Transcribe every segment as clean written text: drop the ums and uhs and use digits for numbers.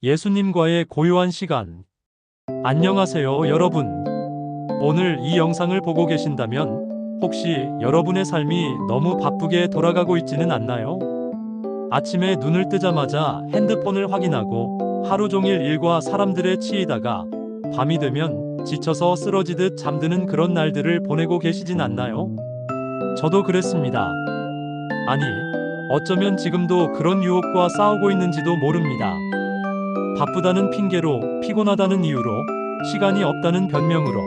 예수님과의 고요한 시간. 안녕하세요, 여러분. 오늘 이 영상을 보고 계신다면 혹시 여러분의 삶이 너무 바쁘게 돌아가고 있지는 않나요? 아침에 눈을 뜨자마자 핸드폰을 확인하고 하루 종일 일과 사람들에 치이다가 밤이 되면 지쳐서 쓰러지듯 잠드는 그런 날들을 보내고 계시진 않나요? 저도 그랬습니다. 아니, 어쩌면 지금도 그런 유혹과 싸우고 있는지도 모릅니다. 바쁘다는 핑계로, 피곤하다는 이유로, 시간이 없다는 변명으로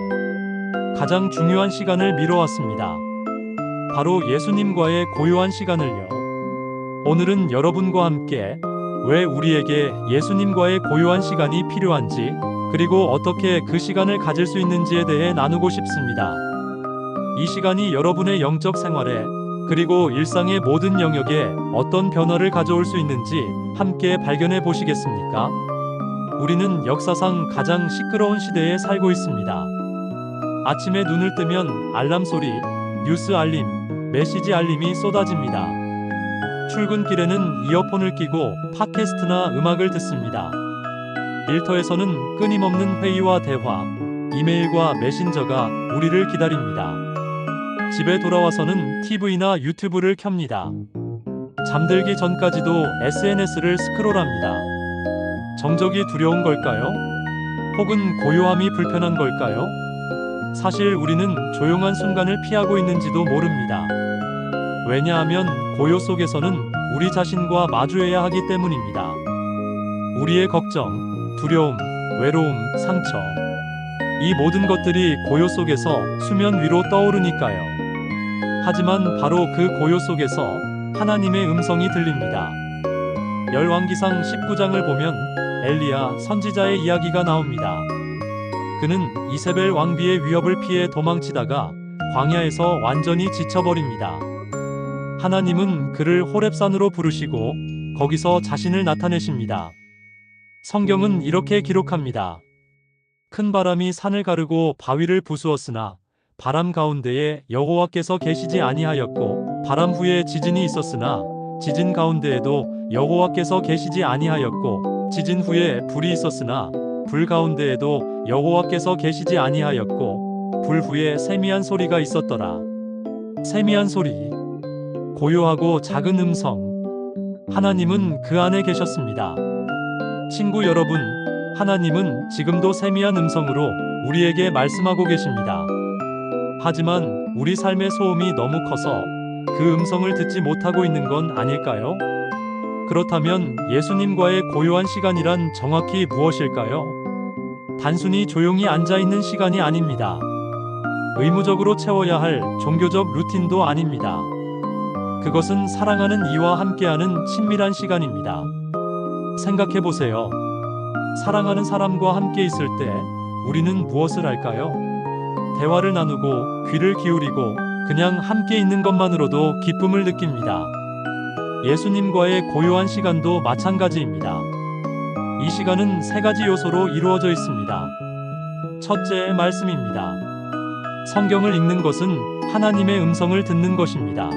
가장 중요한 시간을 미뤄왔습니다. 바로 예수님과의 고요한 시간을요. 오늘은 여러분과 함께 왜 우리에게 예수님과의 고요한 시간이 필요한지, 그리고 어떻게 그 시간을 가질 수 있는지에 대해 나누고 싶습니다. 이 시간이 여러분의 영적 생활에, 그리고 일상의 모든 영역에 어떤 변화를 가져올 수 있는지 함께 발견해 보시겠습니까? 우리는 역사상 가장 시끄러운 시대에 살고 있습니다. 아침에 눈을 뜨면 알람 소리, 뉴스 알림, 메시지 알림이 쏟아집니다. 출근길에는 이어폰을 끼고 팟캐스트나 음악을 듣습니다. 일터에서는 끊임없는 회의와 대화, 이메일과 메신저가 우리를 기다립니다. 집에 돌아와서는 TV나 유튜브를 켭니다. 잠들기 전까지도 SNS를 스크롤합니다. 정적이 두려운 걸까요? 혹은 고요함이 불편한 걸까요? 사실 우리는 조용한 순간을 피하고 있는지도 모릅니다. 왜냐하면 고요 속에서는 우리 자신과 마주해야 하기 때문입니다. 우리의 걱정, 두려움, 외로움, 상처, 이 모든 것들이 고요 속에서 수면 위로 떠오르니까요. 하지만 바로 그 고요 속에서 하나님의 음성이 들립니다. 열왕기상 19장을 보면 엘리야 선지자의 이야기가 나옵니다. 그는 이세벨 왕비의 위협을 피해 도망치다가 광야에서 완전히 지쳐버립니다. 하나님은 그를 호렙산으로 부르시고 거기서 자신을 나타내십니다. 성경은 이렇게 기록합니다. 큰 바람이 산을 가르고 바위를 부수었으나 바람 가운데에 여호와께서 계시지 아니하였고, 바람 후에 지진이 있었으나 지진 가운데에도 여호와께서 계시지 아니하였고, 지진 후에 불이 있었으나 불 가운데에도 여호와께서 계시지 아니하였고, 불 후에 세미한 소리가 있었더라. 세미한 소리, 고요하고 작은 음성. 하나님은 그 안에 계셨습니다. 친구 여러분, 하나님은 지금도 세미한 음성으로 우리에게 말씀하고 계십니다. 하지만 우리 삶의 소음이 너무 커서 그 음성을 듣지 못하고 있는 건 아닐까요? 그렇다면 예수님과의 고요한 시간이란 정확히 무엇일까요? 단순히 조용히 앉아있는 시간이 아닙니다. 의무적으로 채워야 할 종교적 루틴도 아닙니다. 그것은 사랑하는 이와 함께하는 친밀한 시간입니다. 생각해보세요. 사랑하는 사람과 함께 있을 때 우리는 무엇을 할까요? 대화를 나누고 귀를 기울이고 그냥 함께 있는 것만으로도 기쁨을 느낍니다. 예수님과의 고요한 시간도 마찬가지입니다. 이 시간은 세 가지 요소로 이루어져 있습니다. 첫째, 말씀입니다. 성경을 읽는 것은 하나님의 음성을 듣는 것입니다.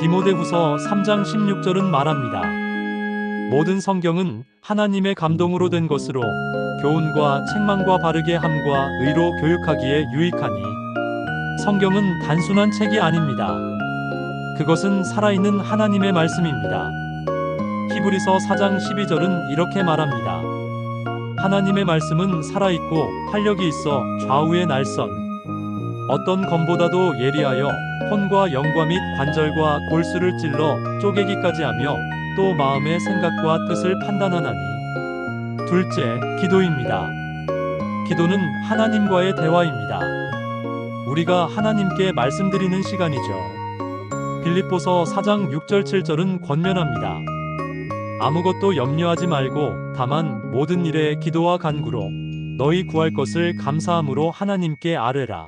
디모데후서 3장 16절은 말합니다. 모든 성경은 하나님의 감동으로 된 것으로 교훈과 책망과 바르게 함과 의로 교육하기에 유익하니. 성경은 단순한 책이 아닙니다. 그것은 살아있는 하나님의 말씀입니다. 히브리서 4장 12절은 이렇게 말합니다. 하나님의 말씀은 살아있고 활력이 있어 좌우의 날선, 어떤 검보다도 예리하여 혼과 영과 및 관절과 골수를 찔러 쪼개기까지 하며 또 마음의 생각과 뜻을 판단하나니. 둘째, 기도입니다. 기도는 하나님과의 대화입니다. 우리가 하나님께 말씀드리는 시간이죠. 빌립보서 4장 6절 7절은 권면합니다. 아무것도 염려하지 말고 다만 모든 일에 기도와 간구로 너희 구할 것을 감사함으로 하나님께 아뢰라.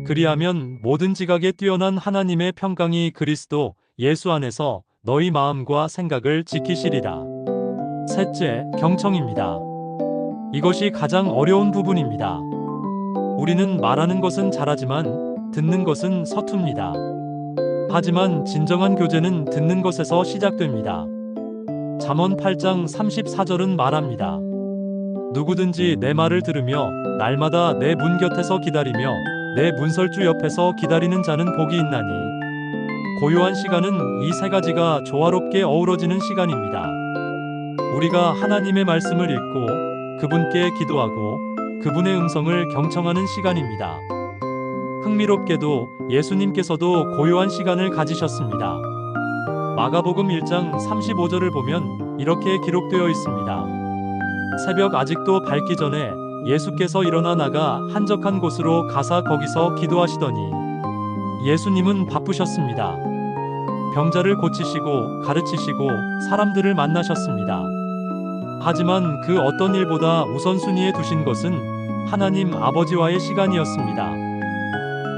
그리하면 모든 지각에 뛰어난 하나님의 평강이 그리스도 예수 안에서 너희 마음과 생각을 지키시리라. 셋째, 경청입니다. 이것이 가장 어려운 부분입니다. 우리는 말하는 것은 잘하지만 듣는 것은 서툽니다. 하지만 진정한 교제는 듣는 것에서 시작됩니다. 잠언 8장 34절은 말합니다. 누구든지 내 말을 들으며 날마다 내 문 곁에서 기다리며 내 문설주 옆에서 기다리는 자는 복이 있나니. 고요한 시간은 이 세 가지가 조화롭게 어우러지는 시간입니다. 우리가 하나님의 말씀을 읽고 그분께 기도하고 그분의 음성을 경청하는 시간입니다. 흥미롭게도 예수님께서도 고요한 시간을 가지셨습니다. 마가복음 1장 35절을 보면 이렇게 기록되어 있습니다. 새벽 아직도 밝기 전에 예수께서 일어나 나가 한적한 곳으로 가사 거기서 기도하시더니. 예수님은 바쁘셨습니다. 병자를 고치시고 가르치시고 사람들을 만나셨습니다. 하지만 그 어떤 일보다 우선순위에 두신 것은 하나님 아버지와의 시간이었습니다.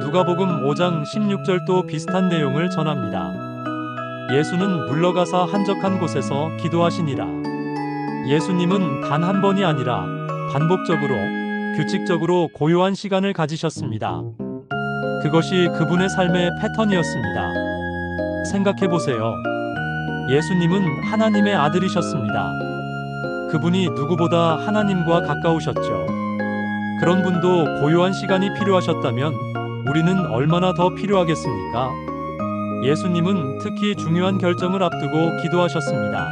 누가복음 5장 16절도 비슷한 내용을 전합니다. 예수는 물러가사 한적한 곳에서 기도하시니라. 예수님은 단 한 번이 아니라 반복적으로, 규칙적으로 고요한 시간을 가지셨습니다. 그것이 그분의 삶의 패턴이었습니다. 생각해 보세요. 예수님은 하나님의 아들이셨습니다. 그분이 누구보다 하나님과 가까우셨죠. 그런 분도 고요한 시간이 필요하셨다면 우리는 얼마나 더 필요하겠습니까? 예수님은 특히 중요한 결정을 앞두고 기도하셨습니다.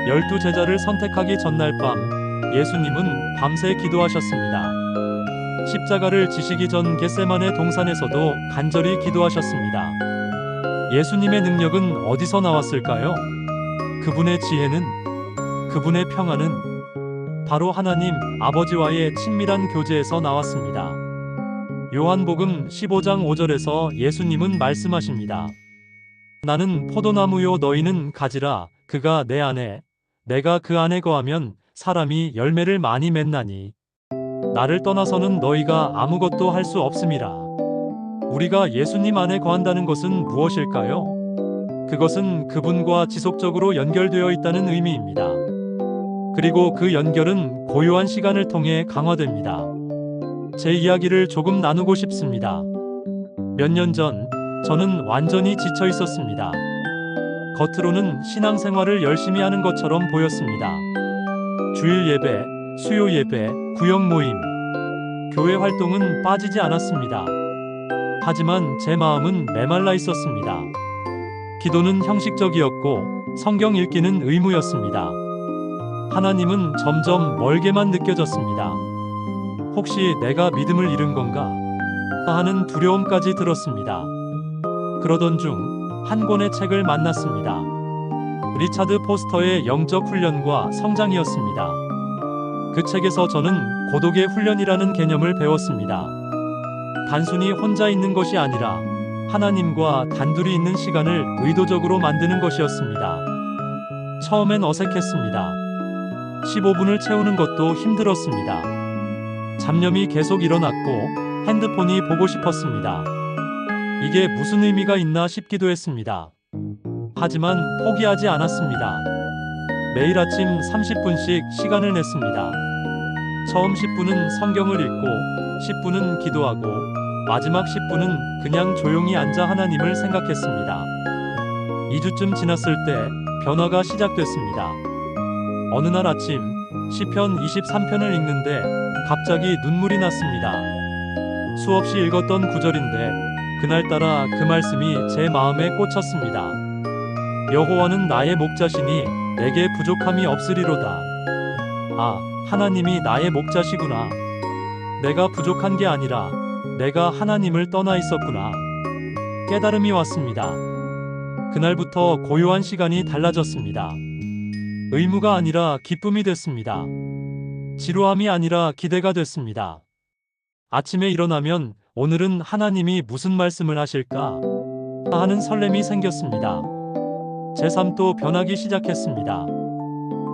12제자를 선택하기 전날 밤, 예수님은 밤새 기도하셨습니다. 십자가를 지시기 전 겟세마네 동산에서도 간절히 기도하셨습니다. 예수님의 능력은 어디서 나왔을까요? 그분의 지혜는, 그분의 평안은 바로 하나님 아버지와의 친밀한 교제에서 나왔습니다. 요한복음 15장 5절에서 예수님은 말씀하십니다. 나는 포도나무요 너희는 가지라. 그가 내 안에, 내가 그 안에 거하면 사람이 열매를 많이 맺나니. 나를 떠나서는 너희가 아무것도 할 수 없음이라. 우리가 예수님 안에 거한다는 것은 무엇일까요? 그것은 그분과 지속적으로 연결되어 있다는 의미입니다. 그리고 그 연결은 고요한 시간을 통해 강화됩니다. 제 이야기를 조금 나누고 싶습니다. 몇 년 전, 저는 완전히 지쳐 있었습니다. 겉으로는 신앙생활을 열심히 하는 것처럼 보였습니다. 주일 예배, 수요 예배, 구역 모임, 교회 활동은 빠지지 않았습니다. 하지만 제 마음은 메말라 있었습니다. 기도는 형식적이었고 성경 읽기는 의무였습니다. 하나님은 점점 멀게만 느껴졌습니다. 혹시 내가 믿음을 잃은 건가? 하는 두려움까지 들었습니다. 그러던 중 한 권의 책을 만났습니다. 리차드 포스터의 영적 훈련과 성장이었습니다. 그 책에서 저는 고독의 훈련이라는 개념을 배웠습니다. 단순히 혼자 있는 것이 아니라 하나님과 단둘이 있는 시간을 의도적으로 만드는 것이었습니다. 처음엔 어색했습니다. 15분을 채우는 것도 힘들었습니다. 잡념이 계속 일어났고 핸드폰이 보고 싶었습니다. 이게 무슨 의미가 있나 싶기도 했습니다. 하지만 포기하지 않았습니다. 매일 아침 30분씩 시간을 냈습니다. 처음 10분은 성경을 읽고 10분은 기도하고 마지막 10분은 그냥 조용히 앉아 하나님을 생각했습니다. 2주쯤 지났을 때 변화가 시작됐습니다. 어느 날 아침 시편 23편을 읽는데 갑자기 눈물이 났습니다. 수없이 읽었던 구절인데 그날따라 그 말씀이 제 마음에 꽂혔습니다. 여호와는 나의 목자시니 내게 부족함이 없으리로다. 아, 하나님이 나의 목자시구나. 내가 부족한 게 아니라 내가 하나님을 떠나 있었구나. 깨달음이 왔습니다. 그날부터 고요한 시간이 달라졌습니다. 의무가 아니라 기쁨이 됐습니다. 지루함이 아니라 기대가 됐습니다. 아침에 일어나면 오늘은 하나님이 무슨 말씀을 하실까 하는 설렘이 생겼습니다. 제 삶도 변하기 시작했습니다.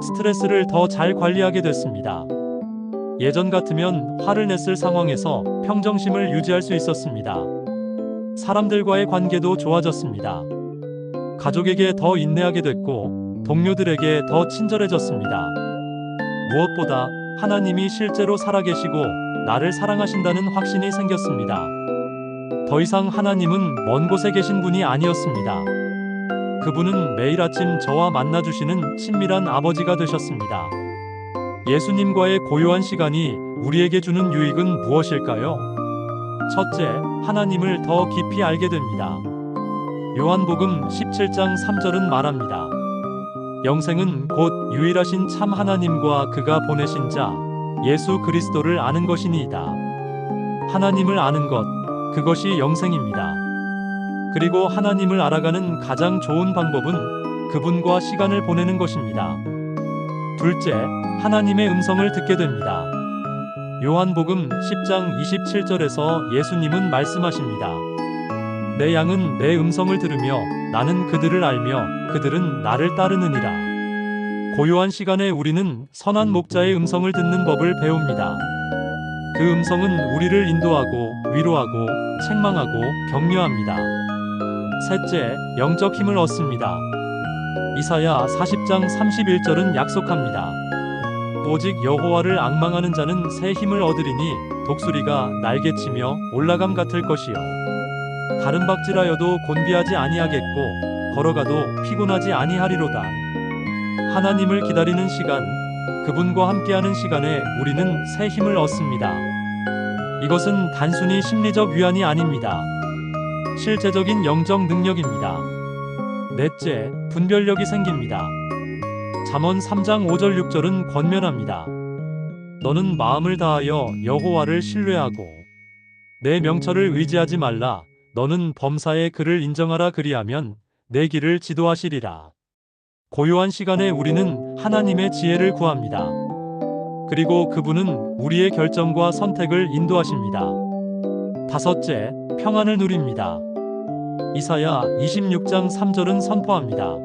스트레스를 더 잘 관리하게 됐습니다. 예전 같으면 화를 냈을 상황에서 평정심을 유지할 수 있었습니다. 사람들과의 관계도 좋아졌습니다. 가족에게 더 인내하게 됐고 동료들에게 더 친절해졌습니다. 무엇보다 하나님이 실제로 살아계시고 나를 사랑하신다는 확신이 생겼습니다. 더 이상 하나님은 먼 곳에 계신 분이 아니었습니다. 그분은 매일 아침 저와 만나주시는 친밀한 아버지가 되셨습니다. 예수님과의 고요한 시간이 우리에게 주는 유익은 무엇일까요? 첫째, 하나님을 더 깊이 알게 됩니다. 요한복음 17장 3절은 말합니다. 영생은 곧 유일하신 참 하나님과 그가 보내신 자 예수 그리스도를 아는 것이니이다. 하나님을 아는 것, 그것이 영생입니다. 그리고 하나님을 알아가는 가장 좋은 방법은 그분과 시간을 보내는 것입니다. 둘째, 하나님의 음성을 듣게 됩니다. 요한복음 10장 27절에서 예수님은 말씀하십니다. 내 양은 내 음성을 들으며 나는 그들을 알며 그들은 나를 따르느니라. 고요한 시간에 우리는 선한 목자의 음성을 듣는 법을 배웁니다. 그 음성은 우리를 인도하고 위로하고 책망하고 격려합니다. 셋째, 영적 힘을 얻습니다. 이사야 40장 31절은 약속합니다. 오직 여호와를 앙망하는 자는 새 힘을 얻으리니 독수리가 날개치며 올라감 같을 것이요 다른 박질하여도 곤비하지 아니하겠고 걸어가도 피곤하지 아니하리로다. 하나님을 기다리는 시간, 그분과 함께하는 시간에 우리는 새 힘을 얻습니다. 이것은 단순히 심리적 위안이 아닙니다. 실제적인 영적 능력입니다. 넷째, 분별력이 생깁니다. 잠언 3장 5절 6절은 권면합니다. 너는 마음을 다하여 여호와를 신뢰하고 내 명철을 의지하지 말라. 너는 범사의 그를 인정하라. 그리하면 내 길을 지도하시리라. 고요한 시간에 우리는 하나님의 지혜를 구합니다. 그리고 그분은 우리의 결정과 선택을 인도하십니다. 다섯째, 평안을 누립니다. 이사야 26장 3절은 선포합니다.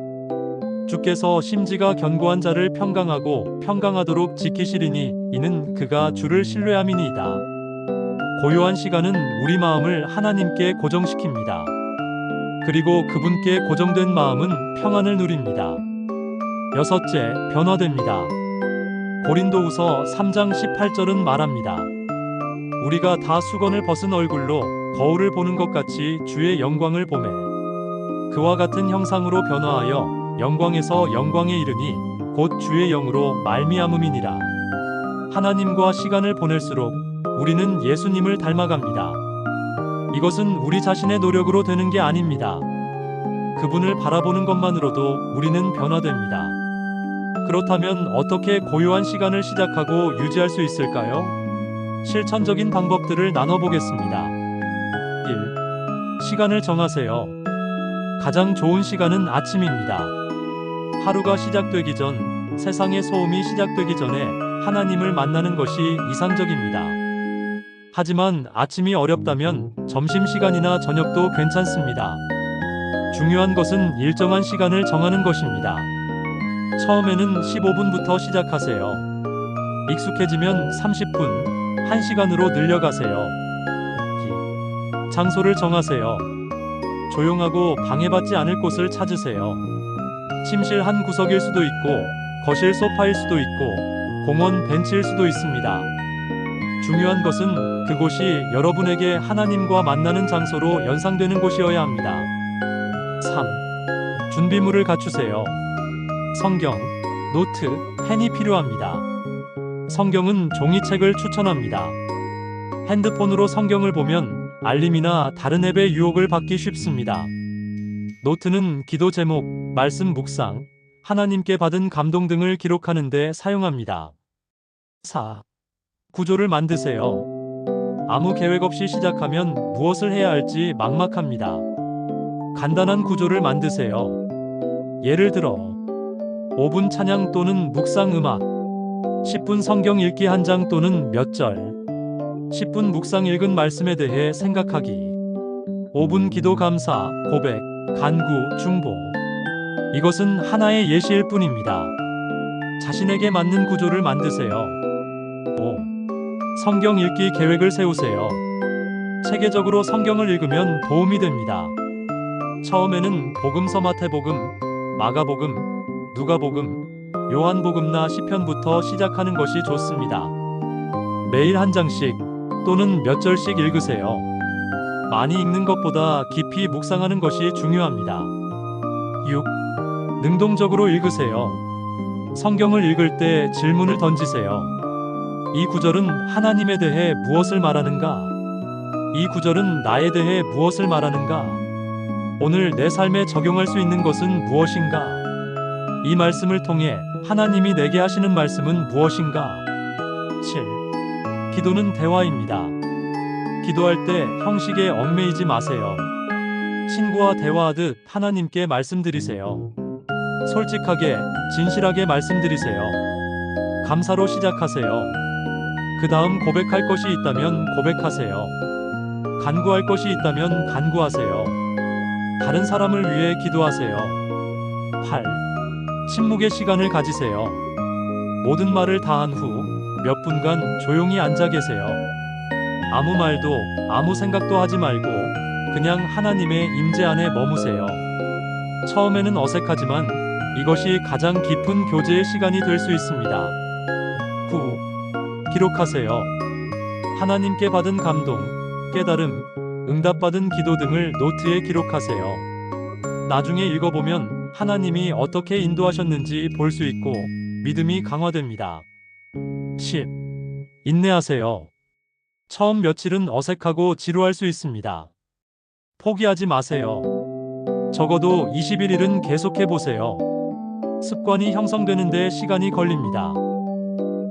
주께서 심지가 견고한 자를 평강하고 평강하도록 지키시리니 이는 그가 주를 신뢰함이니이다. 고요한 시간은 우리 마음을 하나님께 고정시킵니다. 그리고 그분께 고정된 마음은 평안을 누립니다. 여섯째, 변화됩니다. 고린도후서 3장 18절은 말합니다. 우리가 다 수건을 벗은 얼굴로 거울을 보는 것 같이 주의 영광을 보매 그와 같은 형상으로 변화하여 영광에서 영광에 이르니 곧 주의 영으로 말미암음이니라. 하나님과 시간을 보낼수록 우리는 예수님을 닮아갑니다. 이것은 우리 자신의 노력으로 되는 게 아닙니다. 그분을 바라보는 것만으로도 우리는 변화됩니다. 그렇다면 어떻게 고요한 시간을 시작하고 유지할 수 있을까요? 실천적인 방법들을 나눠보겠습니다. 1. 시간을 정하세요. 가장 좋은 시간은 아침입니다. 하루가 시작되기 전, 세상의 소음이 시작되기 전에 하나님을 만나는 것이 이상적입니다. 하지만 아침이 어렵다면 점심시간이나 저녁도 괜찮습니다. 중요한 것은 일정한 시간을 정하는 것입니다. 처음에는 15분부터 시작하세요. 익숙해지면 30분, 1시간으로 늘려가세요. 2. 장소를 정하세요. 조용하고 방해받지 않을 곳을 찾으세요. 침실 한 구석일 수도 있고, 거실 소파일 수도 있고, 공원 벤치일 수도 있습니다. 중요한 것은 그곳이 여러분에게 하나님과 만나는 장소로 연상되는 곳이어야 합니다. 3. 준비물을 갖추세요. 성경, 노트, 펜이 필요합니다. 성경은 종이책을 추천합니다. 핸드폰으로 성경을 보면 알림이나 다른 앱의 유혹을 받기 쉽습니다. 노트는 기도 제목, 말씀 묵상, 하나님께 받은 감동 등을 기록하는 데 사용합니다. 4. 구조를 만드세요. 아무 계획 없이 시작하면 무엇을 해야 할지 막막합니다. 간단한 구조를 만드세요. 예를 들어 5분 찬양 또는 묵상 음악, 10분 성경 읽기 한 장 또는 몇 절, 10분 묵상 읽은 말씀에 대해 생각하기, 5분 기도 감사, 고백, 간구, 중보. 이것은 하나의 예시일 뿐입니다. 자신에게 맞는 구조를 만드세요. 5. 성경 읽기 계획을 세우세요. 체계적으로 성경을 읽으면 도움이 됩니다. 처음에는 복음서 마태복음, 마가복음, 누가복음, 요한복음나 시편부터 시작하는 것이 좋습니다. 매일 한 장씩 또는 몇 절씩 읽으세요. 많이 읽는 것보다 깊이 묵상하는 것이 중요합니다. 6. 능동적으로 읽으세요. 성경을 읽을 때 질문을 던지세요. 이 구절은 하나님에 대해 무엇을 말하는가? 이 구절은 나에 대해 무엇을 말하는가? 오늘 내 삶에 적용할 수 있는 것은 무엇인가? 이 말씀을 통해 하나님이 내게 하시는 말씀은 무엇인가? 7. 기도는 대화입니다. 기도할 때 형식에 얽매이지 마세요. 친구와 대화하듯 하나님께 말씀드리세요. 솔직하게, 진실하게 말씀드리세요. 감사로 시작하세요. 그 다음 고백할 것이 있다면 고백하세요. 간구할 것이 있다면 간구하세요. 다른 사람을 위해 기도하세요. 8. 침묵의 시간을 가지세요. 모든 말을 다 한 후 몇 분간 조용히 앉아 계세요. 아무 말도, 아무 생각도 하지 말고 그냥 하나님의 임재 안에 머무세요. 처음에는 어색하지만 이것이 가장 깊은 교제의 시간이 될 수 있습니다. 9. 기록하세요. 하나님께 받은 감동, 깨달음, 응답받은 기도 등을 노트에 기록하세요. 나중에 읽어보면 하나님이 어떻게 인도하셨는지 볼 수 있고 믿음이 강화됩니다. 10. 인내하세요. 처음 며칠은 어색하고 지루할 수 있습니다. 포기하지 마세요. 적어도 21일은 계속해보세요. 습관이 형성되는데 시간이 걸립니다.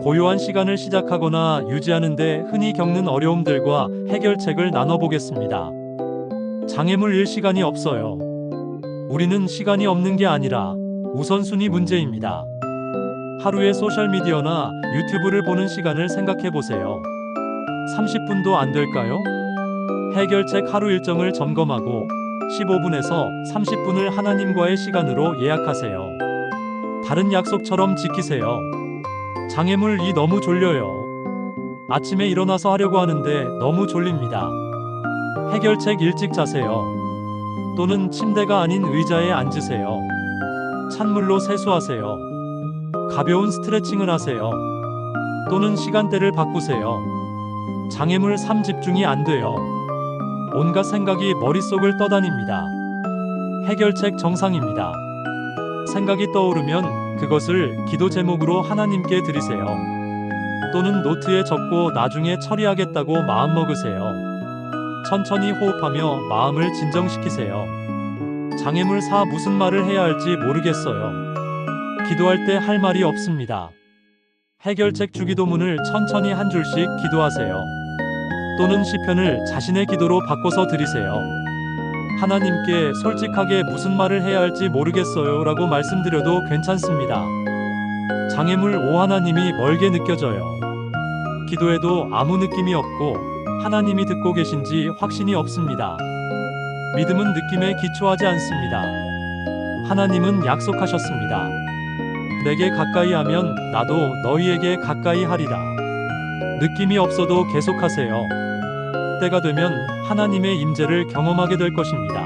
고요한 시간을 시작하거나 유지하는데 흔히 겪는 어려움들과 해결책을 나눠보겠습니다. 장애물 일 시간이 없어요. 우리는 시간이 없는 게 아니라 우선순위 문제입니다. 하루에 소셜미디어나 유튜브를 보는 시간을 생각해보세요. 30분도 안 될까요? 해결책 하루 일정을 점검하고 15분에서 30분을 하나님과의 시간으로 예약하세요. 다른 약속처럼 지키세요. 장애물이 너무 졸려요. 아침에 일어나서 하려고 하는데 너무 졸립니다. 해결책 일찍 자세요. 또는 침대가 아닌 의자에 앉으세요. 찬물로 세수하세요. 가벼운 스트레칭을 하세요. 또는 시간대를 바꾸세요. 장애물 3 집중이 안 돼요. 온갖 생각이 머릿속을 떠다닙니다. 해결책 정상입니다. 생각이 떠오르면 그것을 기도 제목으로 하나님께 드리세요. 또는 노트에 적고 나중에 처리하겠다고 마음먹으세요. 천천히 호흡하며 마음을 진정시키세요. 장애물 4 무슨 말을 해야 할지 모르겠어요. 기도할 때 할 말이 없습니다. 해결책 주기도문을 천천히 한 줄씩 기도하세요. 또는 시편을 자신의 기도로 바꿔서 드리세요. 하나님께 솔직하게 무슨 말을 해야 할지 모르겠어요 라고 말씀드려도 괜찮습니다. 장애물 5 하나님이 멀게 느껴져요. 기도해도 아무 느낌이 없고 하나님이 듣고 계신지 확신이 없습니다. 믿음은 느낌에 기초하지 않습니다. 하나님은 약속하셨습니다. 내게 가까이 하면 나도 너희에게 가까이 하리라. 느낌이 없어도 계속하세요. 때가 되면 하나님의 임재를 경험하게 될 것입니다.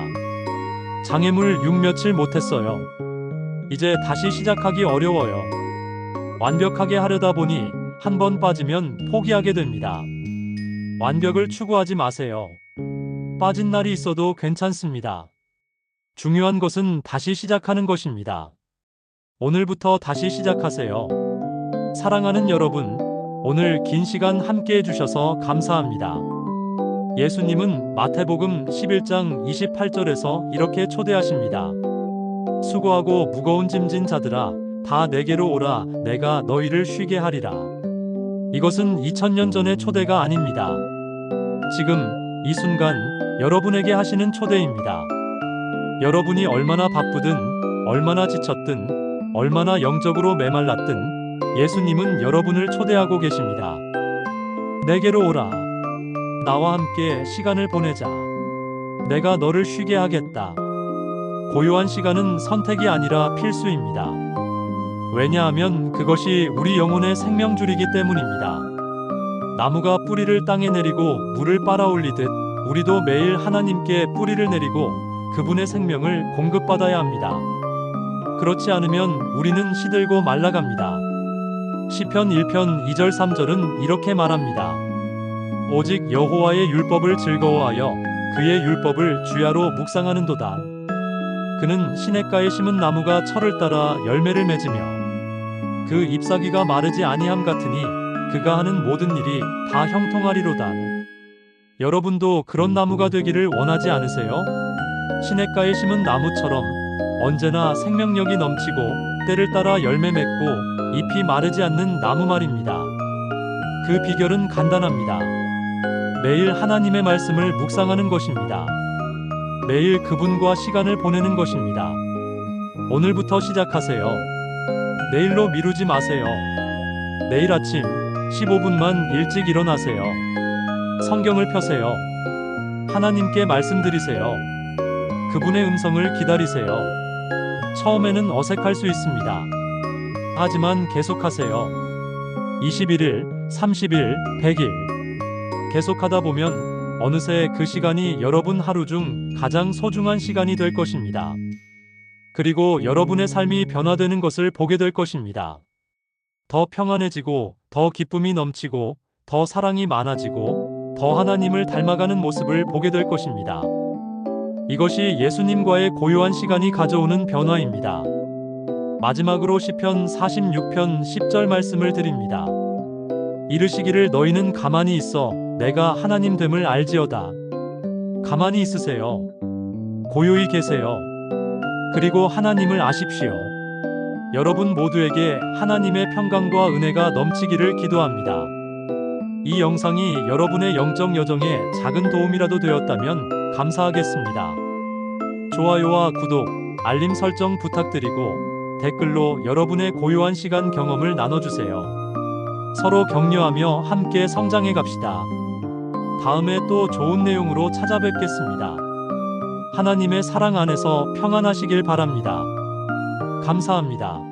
장애물 6 며칠 못했어요. 이제 다시 시작하기 어려워요. 완벽하게 하려다 보니 한 번 빠지면 포기하게 됩니다. 완벽을 추구하지 마세요. 빠진 날이 있어도 괜찮습니다. 중요한 것은 다시 시작하는 것입니다. 오늘부터 다시 시작하세요. 사랑하는 여러분, 오늘 긴 시간 함께 해주셔서 감사합니다. 예수님은 마태복음 11장 28절에서 이렇게 초대하십니다. 수고하고 무거운 짐진 자들아, 다 내게로 오라, 내가 너희를 쉬게 하리라. 이것은 2000년 전의 초대가 아닙니다. 지금, 이 순간, 여러분에게 하시는 초대입니다. 여러분이 얼마나 바쁘든, 얼마나 지쳤든, 얼마나 영적으로 메말랐든, 예수님은 여러분을 초대하고 계십니다. 내게로 오라. 나와 함께 시간을 보내자. 내가 너를 쉬게 하겠다. 고요한 시간은 선택이 아니라 필수입니다. 왜냐하면 그것이 우리 영혼의 생명줄이기 때문입니다. 나무가 뿌리를 땅에 내리고 물을 빨아올리듯 우리도 매일 하나님께 뿌리를 내리고 그분의 생명을 공급받아야 합니다. 그렇지 않으면 우리는 시들고 말라갑니다. 시편 1편 2절 3절은 이렇게 말합니다. 오직 여호와의 율법을 즐거워하여 그의 율법을 주야로 묵상하는도다. 그는 시냇가에 심은 나무가 철을 따라 열매를 맺으며 그 잎사귀가 마르지 아니함 같으니 그가 하는 모든 일이 다 형통하리로다. 여러분도 그런 나무가 되기를 원하지 않으세요? 시냇가에 심은 나무처럼 언제나 생명력이 넘치고 때를 따라 열매 맺고 잎이 마르지 않는 나무 말입니다. 그 비결은 간단합니다. 매일 하나님의 말씀을 묵상하는 것입니다. 매일 그분과 시간을 보내는 것입니다. 오늘부터 시작하세요. 내일로 미루지 마세요. 내일 아침 15분만 일찍 일어나세요. 성경을 펴세요. 하나님께 말씀드리세요. 그분의 음성을 기다리세요. 처음에는 어색할 수 있습니다. 하지만 계속하세요. 21일, 30일, 100일. 계속하다 보면 어느새 그 시간이 여러분 하루 중 가장 소중한 시간이 될 것입니다. 그리고 여러분의 삶이 변화되는 것을 보게 될 것입니다. 더 평안해지고, 더 기쁨이 넘치고, 더 사랑이 많아지고, 더 하나님을 닮아가는 모습을 보게 될 것입니다. 이것이 예수님과의 고요한 시간이 가져오는 변화입니다. 마지막으로 시편 46편 10절 말씀을 드립니다. 이르시기를 너희는 가만히 있어 내가 하나님 됨을 알지어다. 가만히 있으세요. 고요히 계세요. 그리고 하나님을 아십시오. 여러분 모두에게 하나님의 평강과 은혜가 넘치기를 기도합니다. 이 영상이 여러분의 영적 여정에 작은 도움이라도 되었다면 감사하겠습니다. 좋아요와 구독, 알림 설정 부탁드리고 댓글로 여러분의 고요한 시간 경험을 나눠주세요. 서로 격려하며 함께 성장해 갑시다. 다음에 또 좋은 내용으로 찾아뵙겠습니다. 하나님의 사랑 안에서 평안하시길 바랍니다. 감사합니다.